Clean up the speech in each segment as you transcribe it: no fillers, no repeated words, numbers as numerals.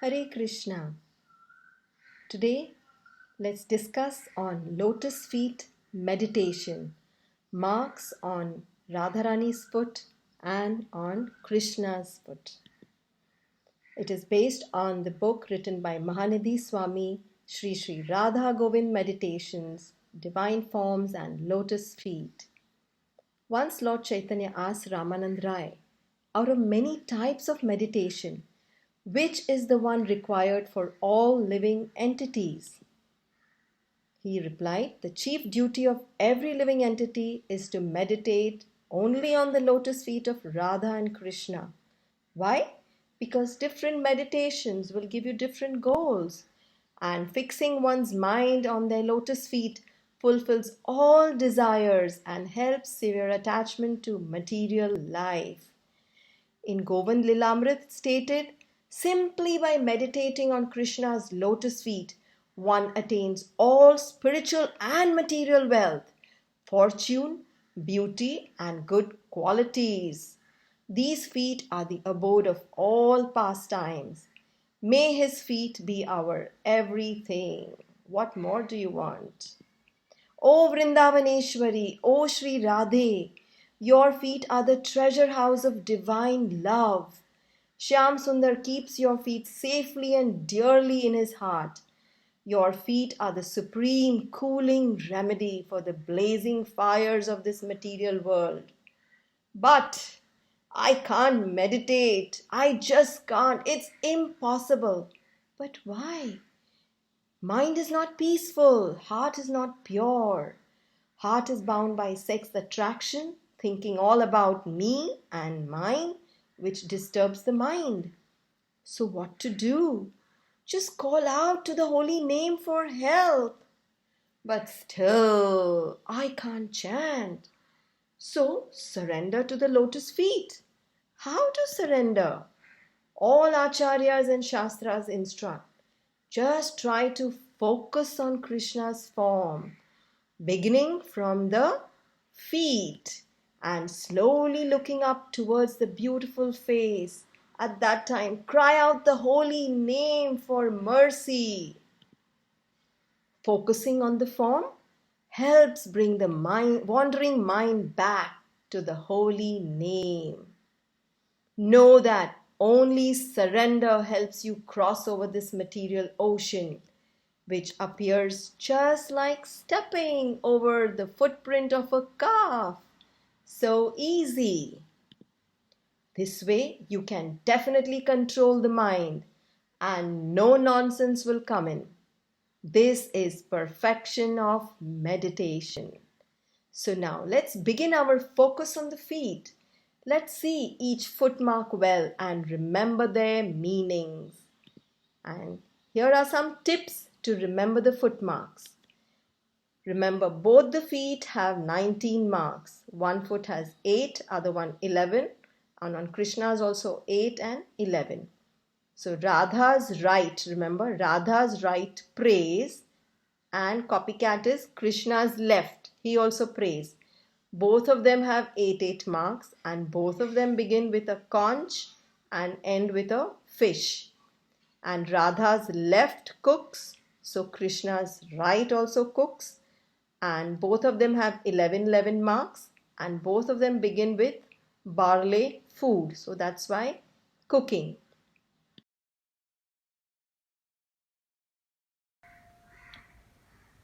Hare Krishna. Today, let's discuss on Lotus Feet meditation, marks on Radharani's foot and on Krishna's foot. It is based on the book written by Mahanidhi Swami, Sri Sri Radha Govind Meditations, Divine Forms and Lotus Feet. Once Lord Chaitanya asked Ramanand Rai, out of many types of meditation, which is the one required for all living entities? He replied, the chief duty of every living entity is to meditate only on the lotus feet of Radha and Krishna. Why? Because different meditations will give you different goals, and fixing one's mind on their lotus feet fulfills all desires and helps severe attachment to material life. In Govind Lilamrit stated, simply by meditating on Krishna's lotus feet, one attains all spiritual and material wealth, fortune, beauty, and good qualities. These feet are the abode of all pastimes. May his feet be our everything. What more do you want? O Vrindavaneshwari, O Sri Radhe, your feet are the treasure house of divine love. Shyam Sundar keeps your feet safely and dearly in his heart. Your feet are the supreme cooling remedy for the blazing fires of this material world. But I can't meditate. I just can't. It's impossible. But why? Mind is not peaceful. Heart is not pure. Heart is bound by sex attraction, thinking all about me and mine, which disturbs the mind. So what to do? Just call out to the holy name for help. But still, I can't chant. So surrender to the lotus feet. How to surrender? All acharyas and shastras instruct. Just try to focus on Krishna's form, beginning from the feet and slowly looking up towards the beautiful face. At that time, cry out the holy name for mercy. Focusing on the form helps bring the wandering mind back to the holy name. Know that only surrender helps you cross over this material ocean, which appears just like stepping over the footprint of a calf. So easy. This way you can definitely control the mind and no nonsense will come in. This is perfection of meditation. So now let's begin our focus on the feet. Let's see each footmark well and remember their meanings. And here are some tips to remember the footmarks. Remember, both the feet have 19 marks. One foot has 8, other one 11. And on Krishna's also 8 and 11. So Radha's right, remember, Radha's right prays and copycat is Krishna's left. He also prays. Both of them have 8 marks and both of them begin with a conch and end with a fish. And Radha's left cooks, so Krishna's right also cooks. And both of them have 11 marks and both of them begin with barley food. So that's why cooking.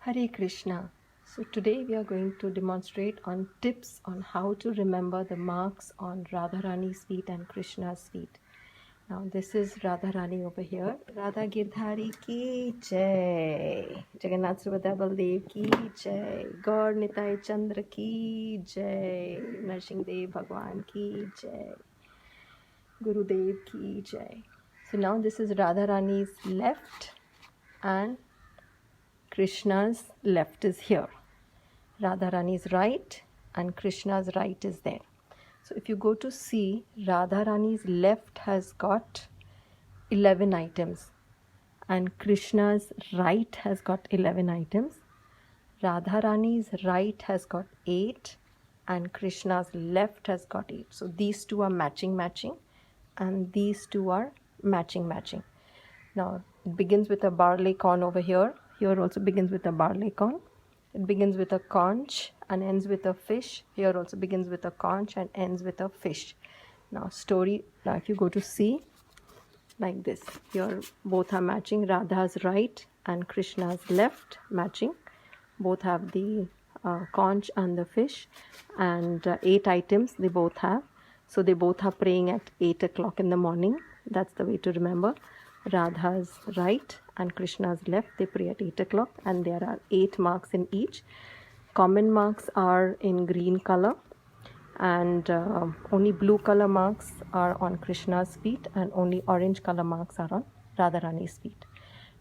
Hare Krishna. So today we are going to demonstrate on tips on how to remember the marks on Radharani's feet and Krishna's feet. Now this is Radharani over here. Radha Girdhari ki jai. Jagannath Subhadra Baldev ki jai. Gaur Nitai Chandra ki jai. Narsingh Bhagwan ki jai. Gurudev ki jai. So now this is Radharani's left and Krishna's left is here. Radharani's right and Krishna's right is there. So if you go to see, Radharani's left has got 11 items and Krishna's right has got 11 items. Radharani's right has got 8 and Krishna's left has got 8. So these two are matching and these two are matching. Now it begins with a barley corn over here. Here also begins with a barley corn. It begins with a conch and ends with a fish. Here also begins with a conch and ends with a fish. Now if you go to see, like this, here both are matching. Radha's right and Krishna's left matching. Both have the conch and the fish, and 8 items they both have. So they both are praying at 8 o'clock in the morning. That's the way to remember. Radha's right and Krishna's left, they pray at 8 o'clock, and there are 8 marks in each. Common marks are in green color, and only blue color marks are on Krishna's feet, and only orange color marks are on Radharani's feet.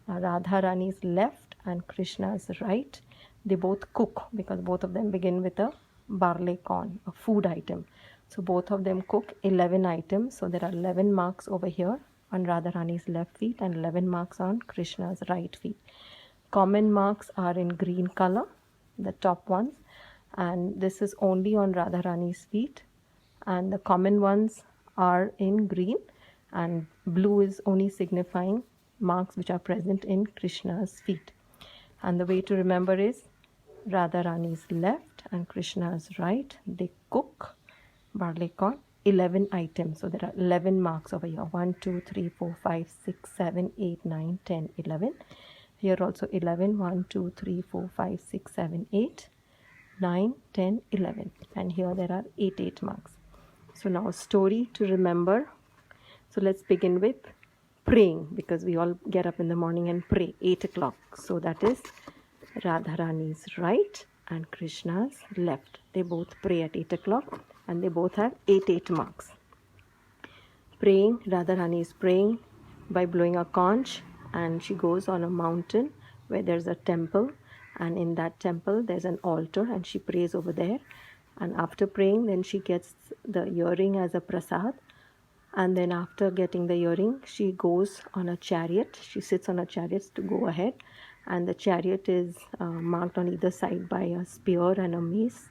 Now Radharani's left and Krishna's right, they both cook, because both of them begin with a barley corn, a food item. So both of them cook 11 items. So there are 11 marks over here on Radharani's left feet and 11 marks on Krishna's right feet. Common marks are in green color, the top ones, and this is only on Radharani's feet, and the common ones are in green, and blue is only signifying marks which are present in Krishna's feet. And the way to remember is Radharani's left and Krishna's right, they cook barley corn 11 items. So there are 11 marks over here. 1, 2, 3, 4, 5, 6, 7, 8, 9, 10, 11. Here also 11. 1, 2, 3, 4, 5, 6, 7, 8, 9, 10, 11. And here there are 8 marks. So now a story to remember. So let's begin with praying, because we all get up in the morning and pray 8 o'clock. So that is Radharani's right and Krishna's left. They both pray at 8 o'clock, and they both have 8 marks. Praying, Radharani is praying by blowing a conch, and she goes on a mountain where there's a temple, and in that temple there's an altar, and she prays over there. And after praying, then she gets the earring as a prasad, and then after getting the earring, she goes on a chariot. She sits on a chariot to go ahead, and the chariot is marked on either side by a spear and a mace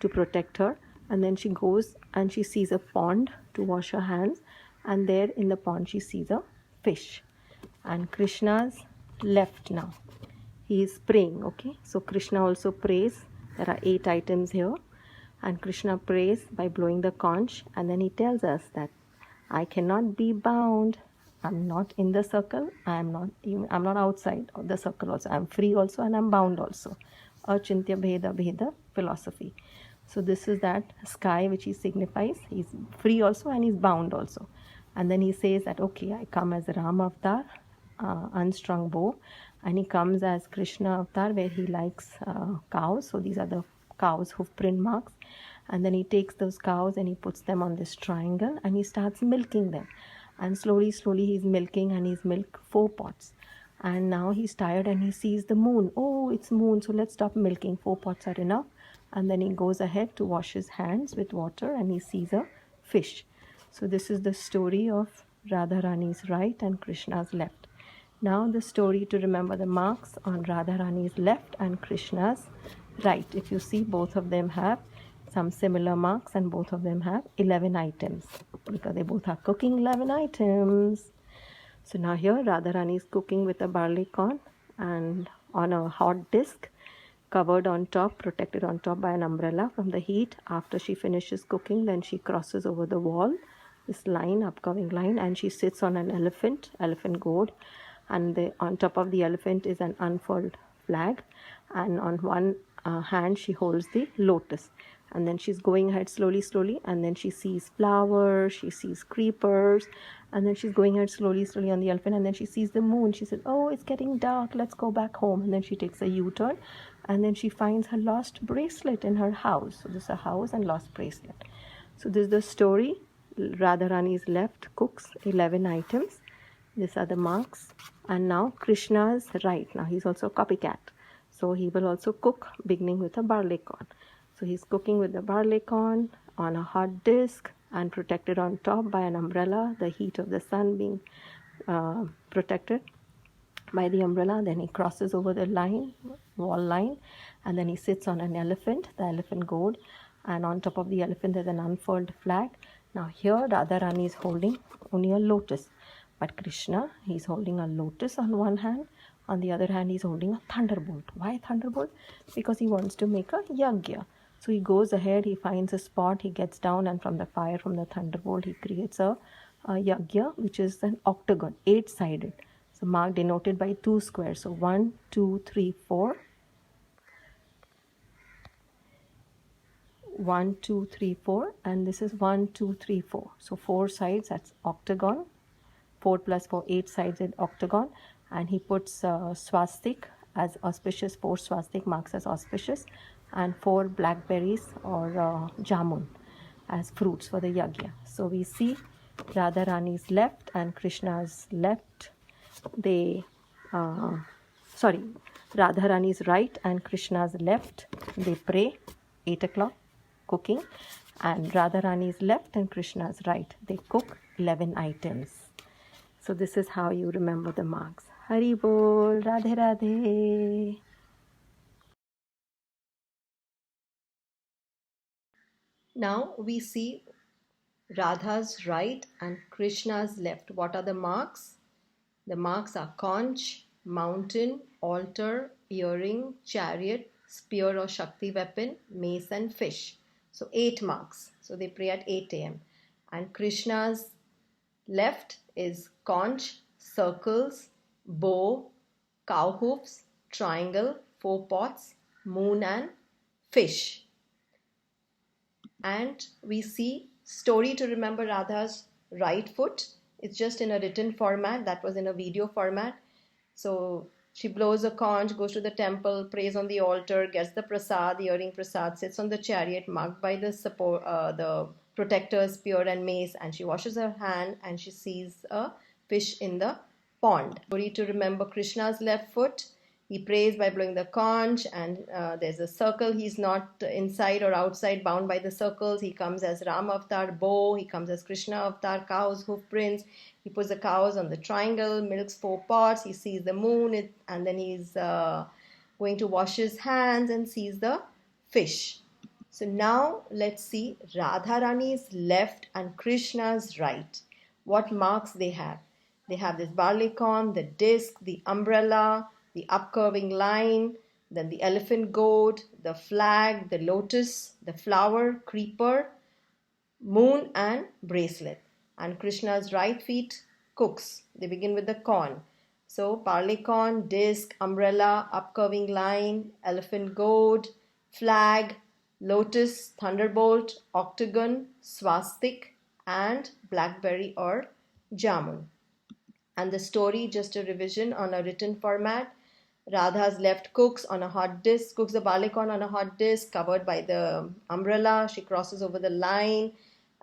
to protect her. And then she goes and she sees a pond to wash her hands, and there in the pond she sees a fish. And Krishna's left now, he is praying. Okay, so Krishna also prays. There are 8 items here, and Krishna prays by blowing the conch, and then he tells us that I cannot be bound. I'm not in the circle. I'm not outside of the circle also. I'm free also, and I'm bound also. Achintya Bheda Bheda philosophy. So this is that sky which he signifies. He's free also and he's bound also. And then he says that, okay, I come as Ram avatar, unstrung bow, and he comes as Krishna avatar where he likes cows. So these are the cows' hoof print marks. And then he takes those cows and he puts them on this triangle, and he starts milking them. And slowly he's milking, and he's milked 4 pots. And now he's tired and he sees the moon. Oh, it's moon, so let's stop milking. 4 pots are enough. And then he goes ahead to wash his hands with water, and he sees a fish. So this is the story of Radharani's right and Krishna's left. Now the story to remember the marks on Radharani's left and Krishna's right. If you see, both of them have some similar marks, and both of them have 11 items, because they both are cooking 11 items. So now here Radharani is cooking with a barley corn, and on a hot disc, covered on top, protected on top by an umbrella from the heat. After she finishes cooking, then she crosses over the wall, this line, upcoming line, and she sits on an elephant goad, and on top of the elephant is an unfurled flag, and on one hand she holds the lotus. And then she's going ahead slowly, and then she sees flowers, she sees creepers, and then she's going ahead slowly on the elephant, and then she sees the moon. She says, oh, it's getting dark, let's go back home. And then she takes a U-turn, and then she finds her lost bracelet in her house. So this is a house and lost bracelet. So this is the story. Radharani's left cooks 11 items. These are the marks. And now Krishna's right. Now he's also a copycat. So he will also cook, beginning with a barley corn. So he's cooking with the barley corn on a hot disc and protected on top by an umbrella, the heat of the sun being protected by the umbrella. Then he crosses over the wall line, and then he sits on an elephant, the elephant goad, and on top of the elephant there's an unfurled flag. Now here Radharani is holding only a lotus, But Krishna, he's holding a lotus on one hand, on the other hand, he's holding a thunderbolt. Why thunderbolt? Because he wants to make a yagya. So he goes ahead, he finds a spot, he gets down, and from the fire from the thunderbolt, he creates a yagya, which is an octagon, 8-sided. So mark denoted by 2 squares. So 1, 2, 3, 4. 1, 2, 3, 4, and this is 1, 2, 3, 4. So 4 sides, that's octagon. 4 plus 4, 8 sides in octagon, and he puts swastik as auspicious. 4 swastik marks as auspicious, and 4 blackberries or jamun as fruits for the yagya. So we see Radha Rani's left and Krishna's left. Radha Rani's right and Krishna's left. They pray, 8 o'clock, cooking, and Radha Rani's left and Krishna's right. They cook 11 items. So this is how you remember the marks. Hari Bol, Radhe Radhe. Now we see Radha's right and Krishna's left. What are the marks? The marks are conch, mountain, altar, earring, chariot, spear or Shakti weapon, mace and fish. So 8 marks. So they pray at 8 a.m. And Krishna's left is conch, circles, bow, cow hoofs, triangle, 4 pots, moon and fish. And we see story to remember Radha's right foot. It's just in a written format. That was in a video format. So she blows a conch, goes to the temple, prays on the altar, gets the prasad, the earring prasad, sits on the chariot marked by the protectors, spear and mace, and she washes her hand and she sees a fish in the pond. Story to remember Krishna's left foot. He prays by blowing the conch, and there's a circle. He's not inside or outside bound by the circles. He comes as Ram avatar, bow. He comes as Krishna avatar, cows, hoof prints. He puts the cows on the triangle, milks 4 pots. He sees the moon, and then he's going to wash his hands and sees the fish. So now let's see Radharani's left and Krishna's right. What marks they have? They have this barleycorn, the disc, the umbrella, the upcurving line, then the elephant goat, the flag, the lotus, the flower, creeper, moon and bracelet. And Krishna's right feet cooks. They begin with the corn. So barleycorn, disc, umbrella, upcurving line, elephant goat, flag, lotus, thunderbolt, octagon, swastik and blackberry or jamun. And the story, just a revision on a written format. Radha's left cooks on a hot disk, cooks the barleycorn on a hot disk covered by the umbrella. She crosses over the line,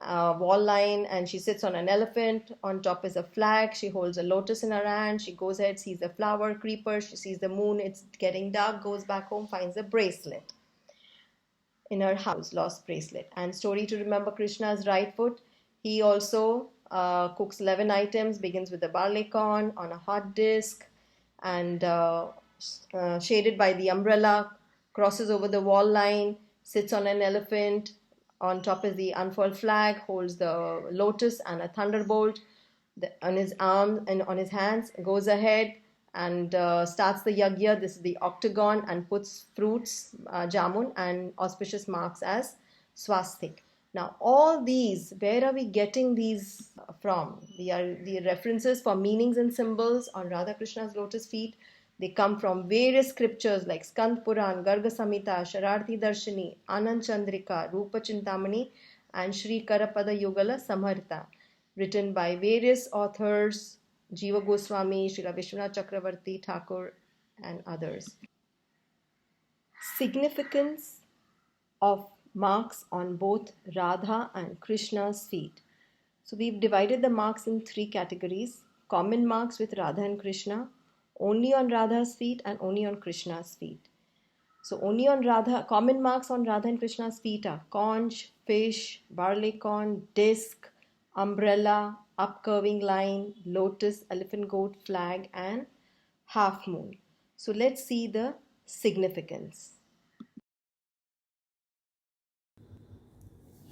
wall line, and she sits on an elephant. On top is a flag. She holds a lotus in her hand. She goes ahead, sees the flower, creeper. She sees the moon. It's getting dark, goes back home, finds a bracelet in her house, lost bracelet. And story to remember Krishna's right foot. He also cooks 11 items, begins with the barleycorn on a hot disk, and shaded by the umbrella, crosses over the wall line, sits on an elephant. On top is the unfurled flag, holds the lotus and a thunderbolt on his arm and on his hands, goes ahead and starts the yagya. This is the octagon, and puts fruits, jamun, and auspicious marks as swastik. Now, all these, where are we getting these from? They are the references for meanings and symbols on Radha Krishna's lotus feet. They come from various scriptures like Skand Puran, Garga Samhita, Shararthi Darshini, Anand Chandrika, Rupa Chintamani, and Sri Karapada Yugala Samharita, written by various authors, Jiva Goswami, Srila Vishwanath Chakravarti Thakur, and others. Significance of marks on both Radha and Krishna's feet. So we've divided the marks in 3 categories. Common marks with Radha and Krishna, only on Radha's feet and only on Krishna's feet. So only on Radha, common marks on Radha and Krishna's feet are conch, fish, barleycorn, disc, umbrella, upcurving line, lotus, elephant goat, flag and half moon. So let's see the significance.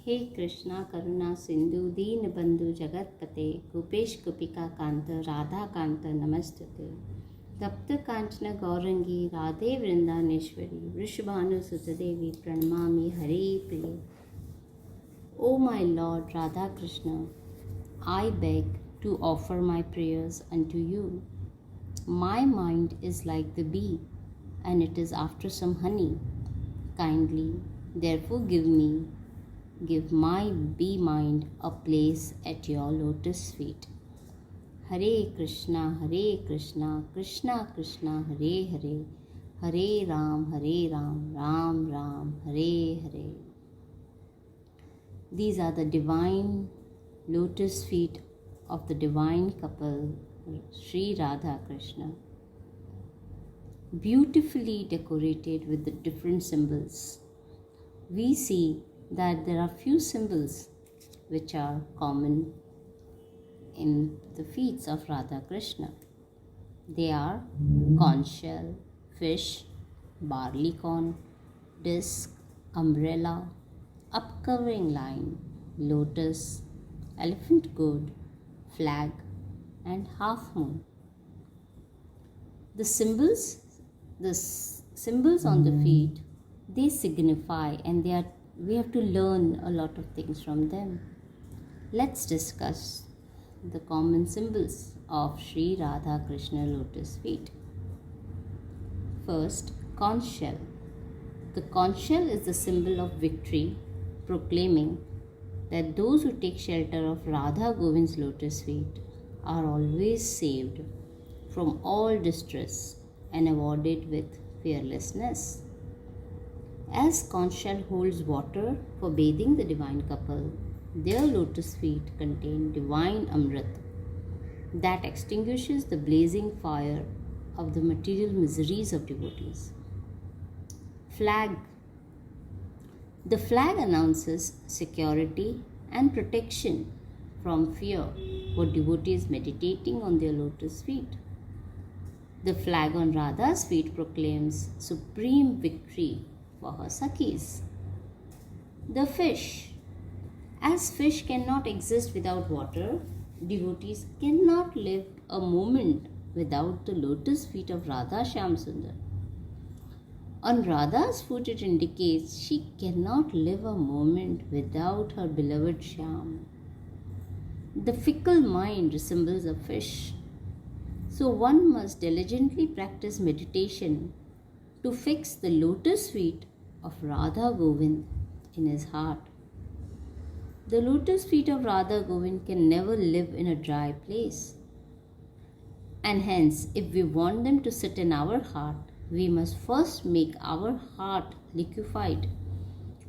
हे कृष्णा करुणा सिंधु दीन बंधु जगतपते गोपेश गोपिका कांत राधा कांत नमस्तुते तप्त कांचन गौरंगी राधे वृंदानेश्वरी वृषभानु सुतदेवी प्रणमामि हरे प्रिय. O my Lord Radha Krishna, I beg to offer my prayers unto you. My mind is like the bee, and it is after some honey. Kindly, therefore, give my bee mind a place at your lotus feet. Hare Krishna, Krishna Krishna, Hare Hare, Hare Ram, Ram Ram, Hare Hare. These are the divine lotus feet of the divine couple, Sri Radha Krishna, beautifully decorated with the different symbols. We see that there are few symbols which are common in the feet of Radha Krishna. They are conch shell, fish, barley corn, disc, umbrella, upcovering line, lotus, elephant goad, flag, and half moon. The symbols on the feet, they signify, and we have to learn a lot of things from them. Let's discuss the common symbols of Sri Radha Krishna lotus feet. First, conch shell. The conch shell is the symbol of victory, proclaiming that those who take shelter of Radha Govind's lotus feet are always saved from all distress and awarded with fearlessness. As conch shell holds water for bathing the divine couple, their lotus feet contain divine amrit that extinguishes the blazing fire of the material miseries of devotees. Flag. The flag announces security and protection from fear for devotees meditating on their lotus feet. The flag on Radha's feet proclaims supreme victory for her Sakhis. The fish. As fish cannot exist without water, devotees cannot live a moment without the lotus feet of Radha Shyamsundar. On Radha's foot, it indicates she cannot live a moment without her beloved Shyam. The fickle mind resembles a fish, so one must diligently practice meditation to fix the lotus feet of Radha Govind in his heart. The lotus feet of Radha Govind can never live in a dry place, and hence, if we want them to sit in our heart, we must first make our heart liquefied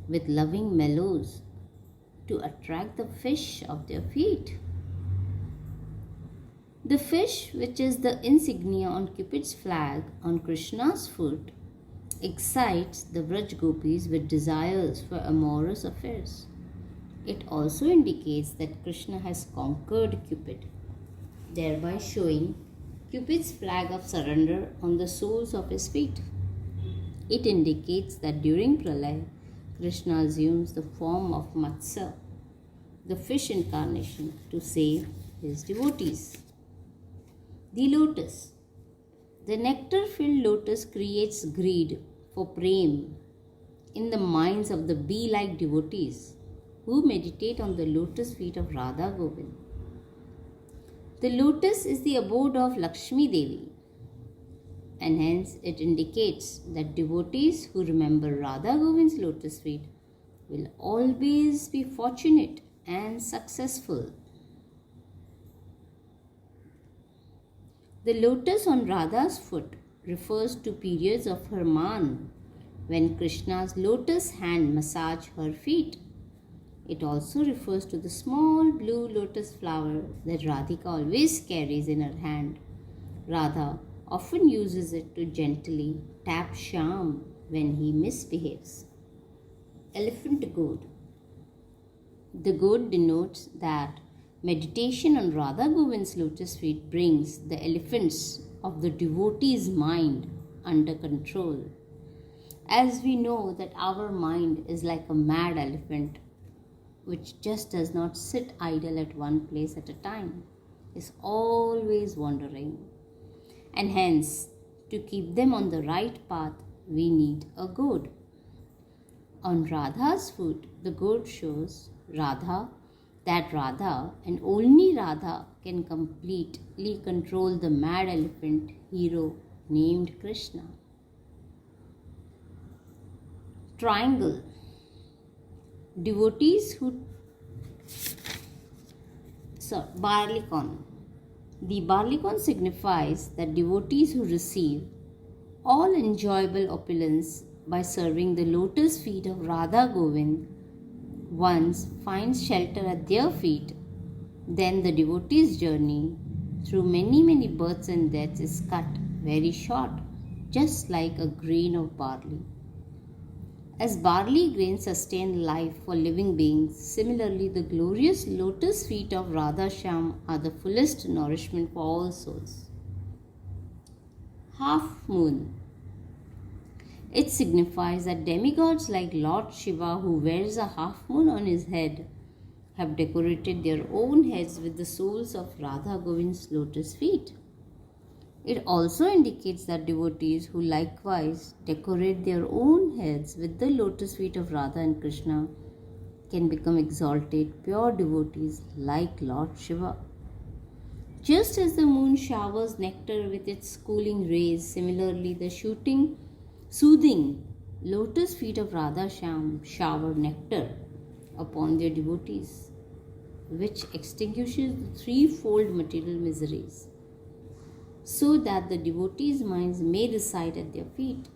with loving mellows to attract the fish of their feet. The fish, which is the insignia on Cupid's flag on Krishna's foot, excites the Vraj gopis with desires for amorous affairs. It also indicates that Krishna has conquered Cupid, thereby showing Cupid's flag of surrender on the soles of his feet. It indicates that during Pralaya, Krishna assumes the form of Matsya, the fish incarnation, to save his devotees. The lotus. The nectar-filled lotus creates greed for prem in the minds of the bee-like devotees who meditate on the lotus feet of Radha Govind. The lotus is the abode of Lakshmi Devi, and hence it indicates that devotees who remember Radha Govind's lotus feet will always be fortunate and successful. The lotus on Radha's foot refers to periods of her man, when Krishna's lotus hand massage her feet. It also refers to the small blue lotus flower that Radhika always carries in her hand. Radha often uses it to gently tap Shyam when he misbehaves. Elephant goad. The goad denotes that meditation on Radha Govind's lotus feet brings the elephants of the devotee's mind under control. As we know that our mind is like a mad elephant, which just does not sit idle at one place at a time, is always wandering. And hence, to keep them on the right path, we need a goad. On Radha's foot, the goad shows Radha, that Radha and only Radha can completely control the mad elephant hero named Krishna. Triangle. Devotees who Barleycorn. The barleycorn signifies that devotees who receive all enjoyable opulence by serving the lotus feet of Radha Govind once finds shelter at their feet, then the devotee's journey through many births and deaths is cut very short, just like a grain of barley. As barley grains sustain life for living beings, similarly the glorious lotus feet of Radha Shyam are the fullest nourishment for all souls. Half moon. It signifies that demigods like Lord Shiva, who wears a half moon on his head, have decorated their own heads with the soles of Radha Govind's lotus feet. It also indicates that devotees who likewise decorate their own heads with the lotus feet of Radha and Krishna can become exalted, pure devotees like Lord Shiva. Just as the moon showers nectar with its cooling rays, similarly the soothing lotus feet of Radha Shyam shower nectar upon their devotees, which extinguishes the threefold material miseries, so that the devotees' minds may reside at their feet.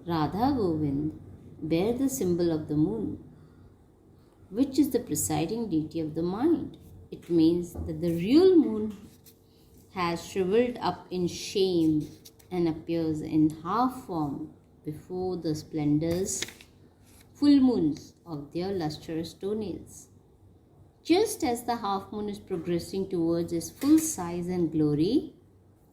Radha Govind bear the symbol of the moon, which is the presiding deity of the mind. It means that the real moon has shriveled up in shame and appears in half form before the splendors, full moons of their lustrous toenails. Just as the half moon is progressing towards its full size and glory,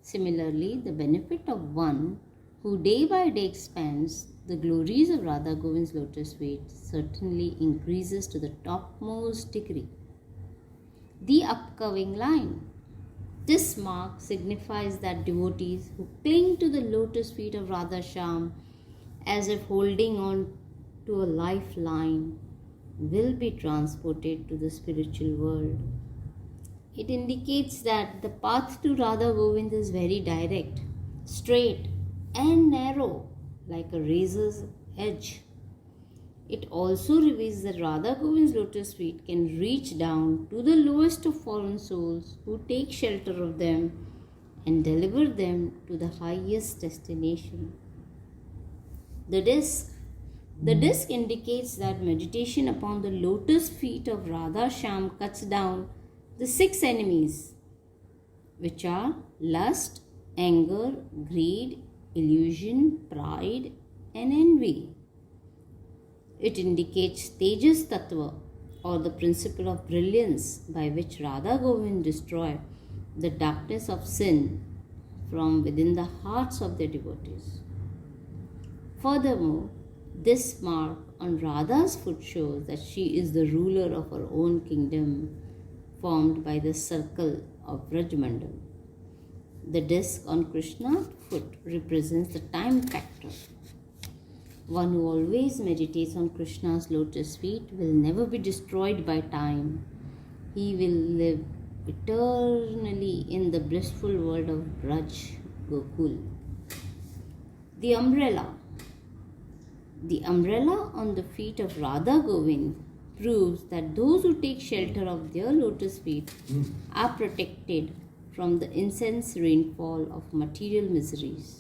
similarly the benefit of one who day by day expands the glories of Radha Govind's lotus feet certainly increases to the topmost degree. The upcurving line. This mark signifies that devotees who cling to the lotus feet of Radha Shyam as if holding on to a lifeline will be transported to the spiritual world. It indicates that the path to Radha Govind is very direct, straight and narrow like a razor's edge. It also reveals that Radha Govind's lotus feet can reach down to the lowest of fallen souls who take shelter of them and deliver them to the highest destination. The disc. The disc indicates that meditation upon the lotus feet of Radha Shyam cuts down the 6 enemies, which are lust, anger, greed, illusion, pride, and envy. It indicates Tejas Tattva, or the principle of brilliance, by which Radha Govind destroy the darkness of sin from within the hearts of their devotees. Furthermore, this mark on Radha's foot shows that she is the ruler of her own kingdom, formed by the circle of Vrajmandal. The disc on Krishna's foot represents the time factor. One who always meditates on Krishna's lotus feet will never be destroyed by time. He will live eternally in the blissful world of Braj Gokul. The umbrella. The umbrella on the feet of Radha Govind proves that those who take shelter of their lotus feet are protected from the intense rainfall of material miseries.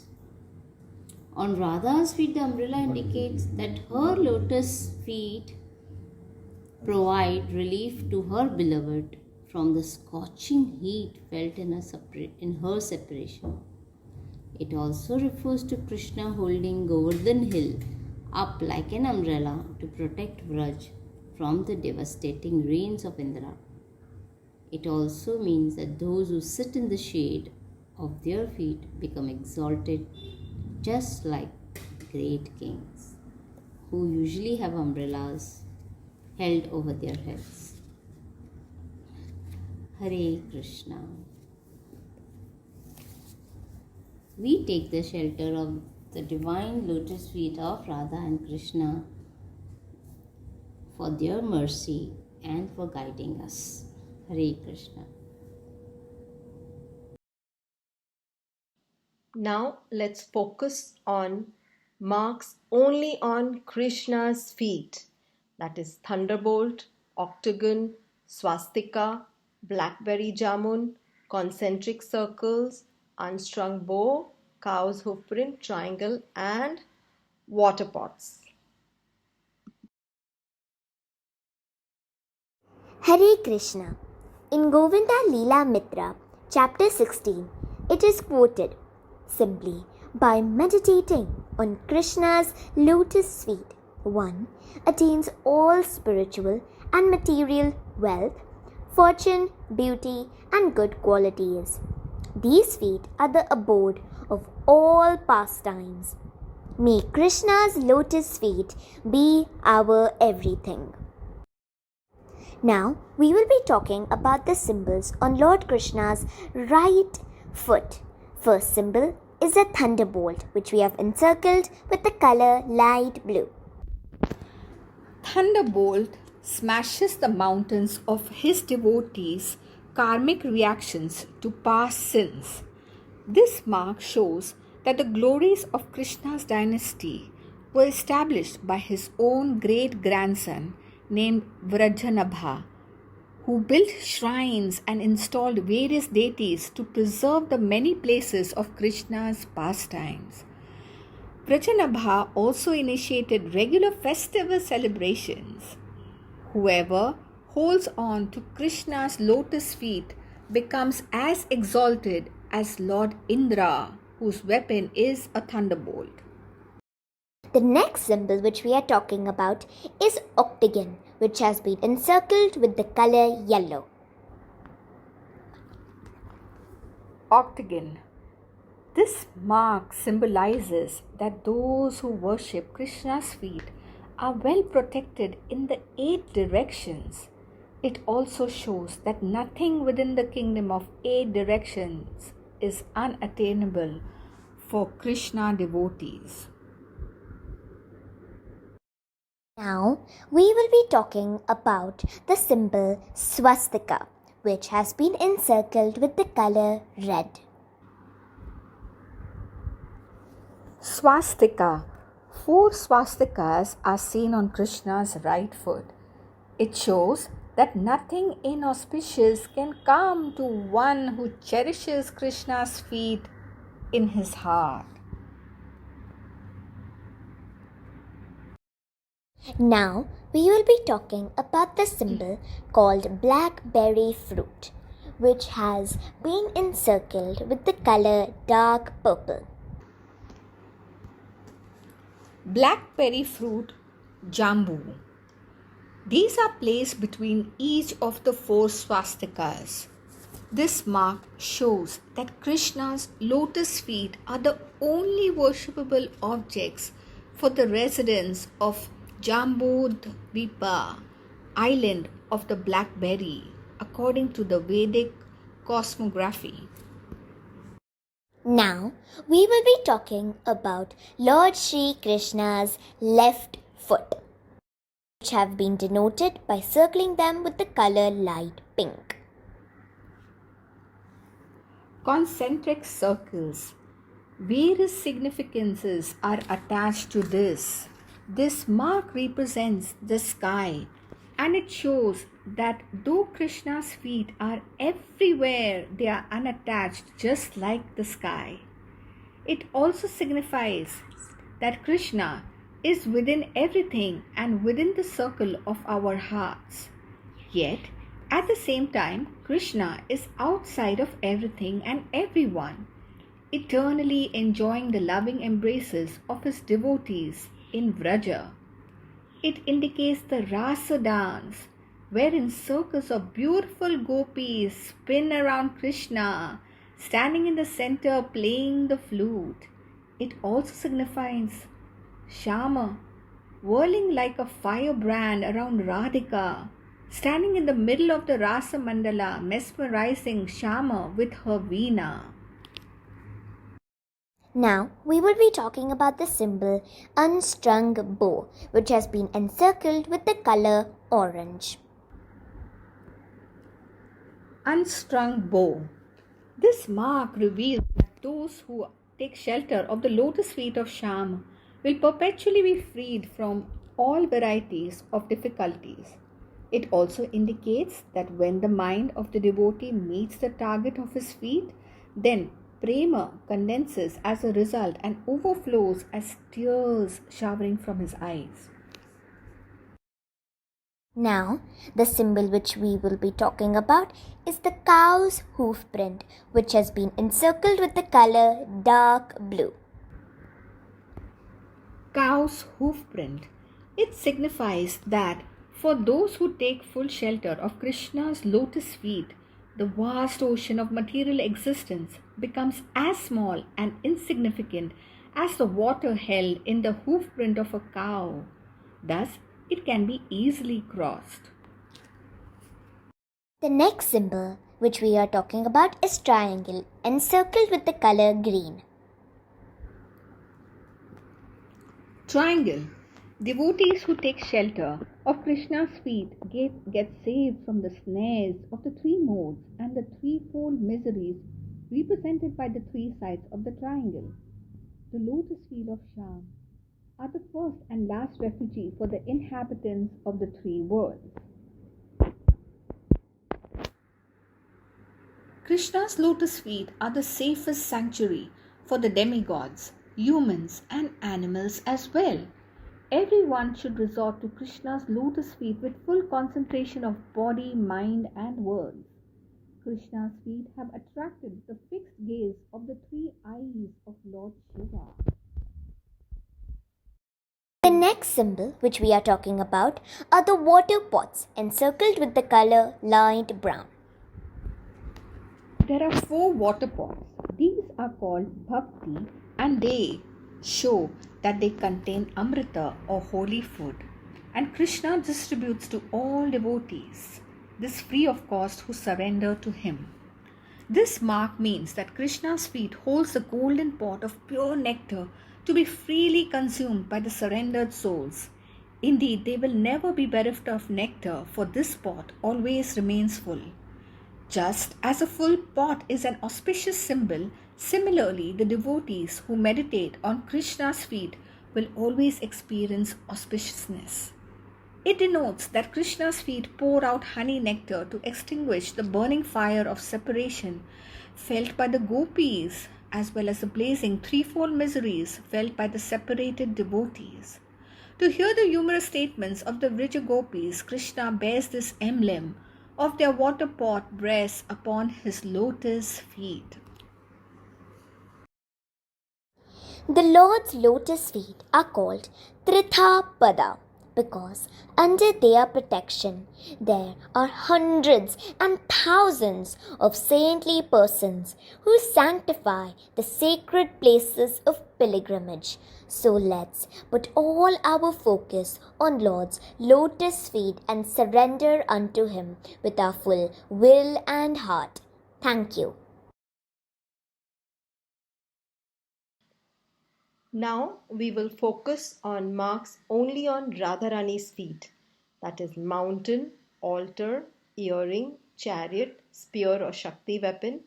On Radha's feet, the umbrella indicates that her lotus feet provide relief to her beloved from the scorching heat felt in her separation. It also refers to Krishna holding Govardhan hill up like an umbrella to protect Vraj from the devastating rains of Indra. It also means that those who sit in the shade of their feet become exalted, just like great kings who usually have umbrellas held over their heads. Hare Krishna. We take the shelter of the divine lotus feet of Radha and Krishna for their mercy and for guiding us. Hare Krishna. Now let's focus on marks only on Krishna's feet. That is Thunderbolt, Octagon, Swastika, blackberry jamun, concentric circles, unstrung bow, cow's hoof print, triangle, and water pots. Hare Krishna. In Govinda Leela Mitra, chapter 16, it is quoted simply by meditating on Krishna's lotus feet, one attains all spiritual and material wealth, fortune, beauty, and good qualities. These feet are the abode of all pastimes. May Krishna's lotus feet be our everything. Now, we will be talking about the symbols on Lord Krishna's right foot. First symbol is a thunderbolt, which we have encircled with the color light blue. Thunderbolt smashes the mountains of his devotees' karmic reactions to past sins. This mark shows that the glories of Krishna's dynasty were established by his own great-grandson named Vrajanabha, who built shrines and installed various deities to preserve the many places of Krishna's pastimes. Vrajanabha also initiated regular festival celebrations. Whoever holds on to Krishna's lotus feet becomes as exalted as Lord Indra, whose weapon is a thunderbolt. The next symbol which we are talking about is Octagon, which has been encircled with the color yellow. Octagon. This mark symbolizes that those who worship Krishna's feet are well protected in the 8 directions. It also shows that nothing within the kingdom of 8 directions is unattainable for Krishna devotees. Now, we will be talking about the symbol Swastika, which has been encircled with the color red. Swastika. 4 swastikas are seen on Krishna's right foot. It shows that nothing inauspicious can come to one who cherishes Krishna's feet in his heart. Now, we will be talking about the symbol called blackberry fruit, which has been encircled with the color dark purple. Blackberry fruit, jambu. These are placed between each of the 4 swastikas. This mark shows that Krishna's lotus feet are the only worshipable objects for the residents of Jambudvipa, island of the blackberry, according to the Vedic cosmography. Now, we will be talking about Lord Shri Krishna's left foot, which have been denoted by circling them with the color light pink. Concentric circles. Various significances are attached to this. This mark represents the sky, and it shows that though Krishna's feet are everywhere, they are unattached just like the sky. It also signifies that Krishna is within everything and within the circle of our hearts. Yet, at the same time, Krishna is outside of everything and everyone, eternally enjoying the loving embraces of his devotees in Vraja. It indicates the Rasa dance, wherein circles of beautiful gopis spin around Krishna, standing in the center playing the flute. It also signifies Shama, whirling like a firebrand around Radhika, standing in the middle of the Rasa Mandala, mesmerizing Shama with her veena. Now we will be talking about the symbol unstrung bow, which has been encircled with the color orange. Unstrung bow. This mark reveals that those who take shelter of the lotus feet of Shama will perpetually be freed from all varieties of difficulties. It also indicates that when the mind of the devotee meets the target of his feet, then prema condenses as a result and overflows as tears showering from his eyes. Now, the symbol which we will be talking about is the cow's hoof print, which has been encircled with the color dark blue. Cow's hoof print. It signifies that for those who take full shelter of Krishna's lotus feet, the vast ocean of material existence becomes as small and insignificant as the water held in the hoof print of a cow. Thus, it can be easily crossed. The next symbol which we are talking about is triangle, encircled with the color green. Triangle. Devotees who take shelter of Krishna's feet get saved from the snares of the three modes and the threefold miseries represented by the three sides of the triangle. The lotus feet of Sham are the first and last refuge for the inhabitants of the three worlds. Krishna's lotus feet are the safest sanctuary for the demigods, humans, and animals as well. Everyone should resort to Krishna's lotus feet with full concentration of body, mind, and words. Krishna's feet have attracted the fixed gaze of the three eyes of Lord Shiva. The next symbol which we are talking about are the water pots, encircled with the color light brown. There are 4 water pots. These are called Bhakti and they show that they contain Amrita or holy food. And Krishna distributes to all devotees this free of cost who surrender to him. This mark means that Krishna's feet holds the golden pot of pure nectar to be freely consumed by the surrendered souls. Indeed, they will never be bereft of nectar, for this pot always remains full. Just as a full pot is an auspicious symbol, similarly the devotees who meditate on Krishna's feet will always experience auspiciousness. It denotes that Krishna's feet pour out honey nectar to extinguish the burning fire of separation felt by the gopis, as well as the blazing threefold miseries felt by the separated devotees. To hear the humorous statements of the Vrija gopis, Krishna bears this emblem of their water pot breasts upon his lotus feet. The Lord's lotus feet are called Tritha Pada because under their protection there are hundreds and thousands of saintly persons who sanctify the sacred places of pilgrimage. So let's put all our focus on Lord's lotus feet and surrender unto him with our full will and heart. Thank you. Now we will focus on marks only on Radharani's feet, that is mountain, altar, earring, chariot, spear or Shakti weapon,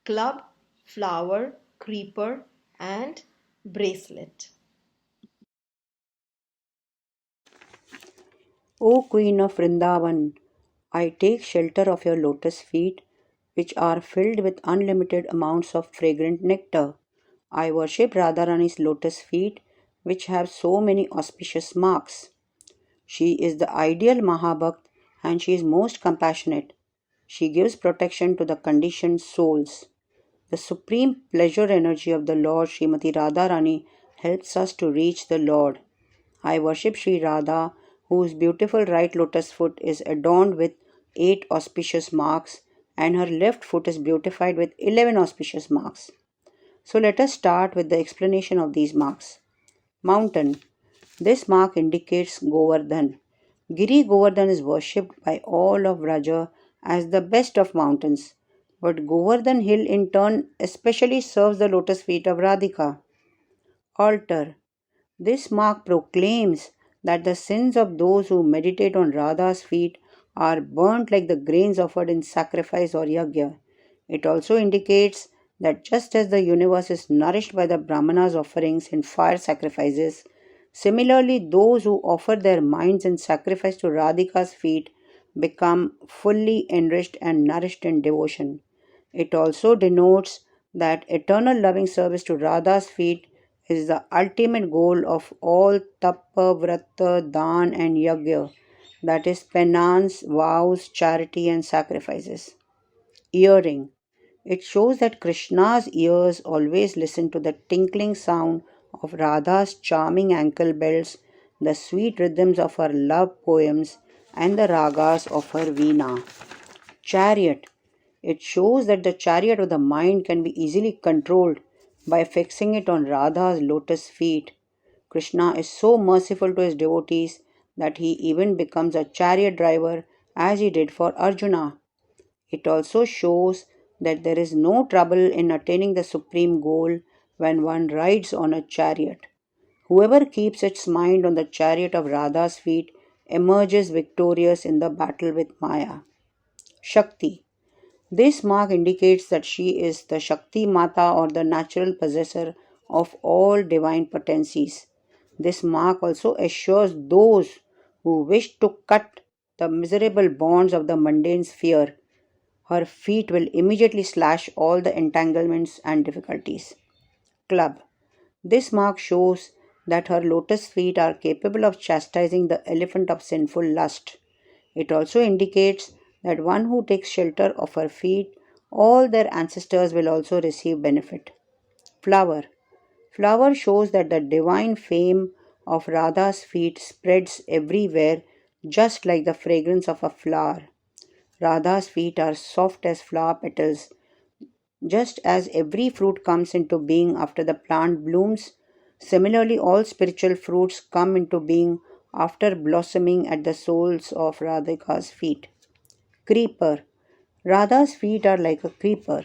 club, flower, creeper and bracelet. O Queen of Vrindavan, I take shelter of your lotus feet, which are filled with unlimited amounts of fragrant nectar. I worship Radharani's lotus feet, which have so many auspicious marks. She is the ideal Mahabhakt and she is most compassionate. She gives protection to the conditioned souls. The supreme pleasure energy of the Lord Srimati Radharani helps us to reach the Lord. I worship Sri Radha, whose beautiful right lotus foot is adorned with 8 auspicious marks and her left foot is beautified with 11 auspicious marks. So let us start with the explanation of these marks. Mountain. This mark indicates Govardhan. Giri Govardhan is worshipped by all of Vraja as the best of mountains, but Govardhan hill in turn especially serves the lotus feet of Radhika. Altar. This mark proclaims that the sins of those who meditate on Radha's feet are burnt like the grains offered in sacrifice or yajna. It also indicates that just as the universe is nourished by the Brahmanas' offerings in fire sacrifices, similarly those who offer their minds in sacrifice to Radhika's feet become fully enriched and nourished in devotion. It also denotes that eternal loving service to Radha's feet is the ultimate goal of all tappa, vrata, dan, and yajna, that is, penance, vows, charity, and sacrifices. Earring. It shows that Krishna's ears always listen to the tinkling sound of Radha's charming ankle belts, the sweet rhythms of her love poems, and the ragas of her veena. Chariot. It shows that the chariot of the mind can be easily controlled by fixing it on Radha's lotus feet. Krishna is so merciful to his devotees that he even becomes a chariot driver as he did for Arjuna. It also shows that there is no trouble in attaining the supreme goal when one rides on a chariot. Whoever keeps its mind on the chariot of Radha's feet emerges victorious in the battle with Maya. Shakti. This mark indicates that she is the Shakti Mata or the natural possessor of all divine potencies. This mark also assures those who wish to cut the miserable bonds of the mundane sphere. Her feet will immediately slash all the entanglements and difficulties. Club. This mark shows that her lotus feet are capable of chastising the elephant of sinful lust. It also indicates that one who takes shelter of her feet, all their ancestors will also receive benefit. Flower. Flower shows that the divine fame of Radha's feet spreads everywhere just like the fragrance of a flower. Radha's feet are soft as flower petals. Just as every fruit comes into being after the plant blooms, similarly all spiritual fruits come into being after blossoming at the soles of Radhika's feet. Creeper. Radha's feet are like a creeper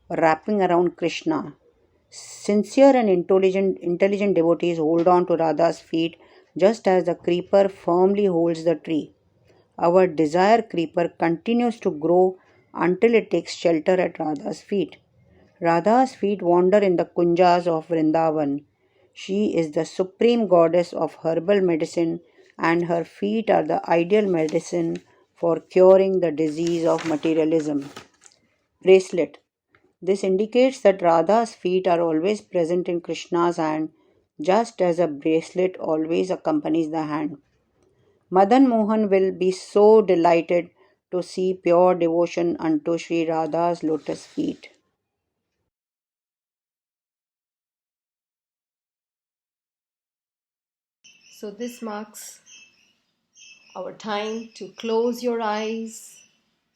wrapping around Krishna. Sincere and intelligent devotees hold on to Radha's feet just as the creeper firmly holds the tree. Our desire creeper continues to grow until it takes shelter at Radha's feet. Radha's feet wander in the kunjas of Vrindavan. She is the supreme goddess of herbal medicine, and her feet are the ideal medicine for curing the disease of materialism. Bracelet. This indicates that Radha's feet are always present in Krishna's hand, just as a bracelet always accompanies the hand. Madan Mohan will be so delighted to see pure devotion unto Sri Radha's lotus feet. So, this marks our time to close your eyes,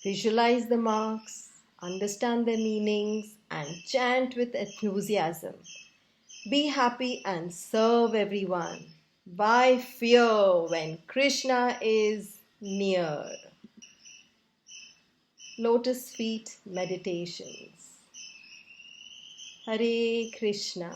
visualize the marks, understand their meanings, and chant with enthusiasm. Be happy and serve everyone. Why fear when Krishna is near? Lotus Feet Meditations. Hare Krishna.